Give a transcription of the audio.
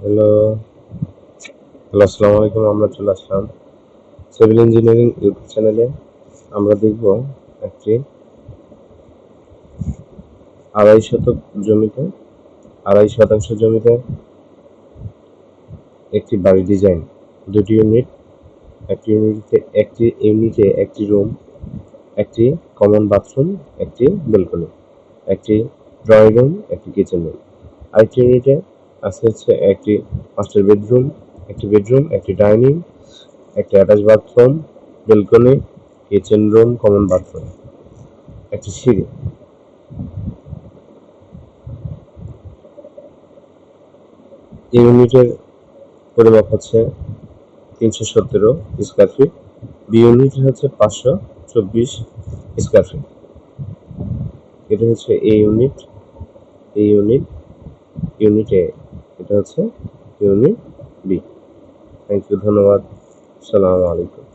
Hello, আসসালামু আলাইকুম। আমরা চলে আসলাম সিভিল ইঞ্জিনিয়ারিং ইউটিউব চ্যানেলে। আমরা দেখব একটি 2.5 জমিতে একটি বাড়ি ডিজাইন। দুটি ইউনিট, একটি ইউনিটে একটি রুম, একটি কমন বাথরুম, একটি ব্যালকনি, একটি ড্রয়িং রুম, একটি কিচেন রুম। আরেকটি ইউনিটে আছে একটি মাস্টার বেডরুম, একটি ডাইনিং, একটি attach bathroom, balcony, kitchen room, common bathroom, একটি সিঁড়ি। ইউনিটের পরিমাপ হচ্ছে 317 স্কোয়ার ফিট। বি ইউনিট হচ্ছে 524 স্কোয়ার ফিট। এটা হচ্ছে এ ইউনিট, এই ইউনিট, ইউনিট এ। এটা হচ্ছে ইউনিট বি। থ্যাংক ইউ, ধন্যবাদ। আসসালামু আলাইকুম।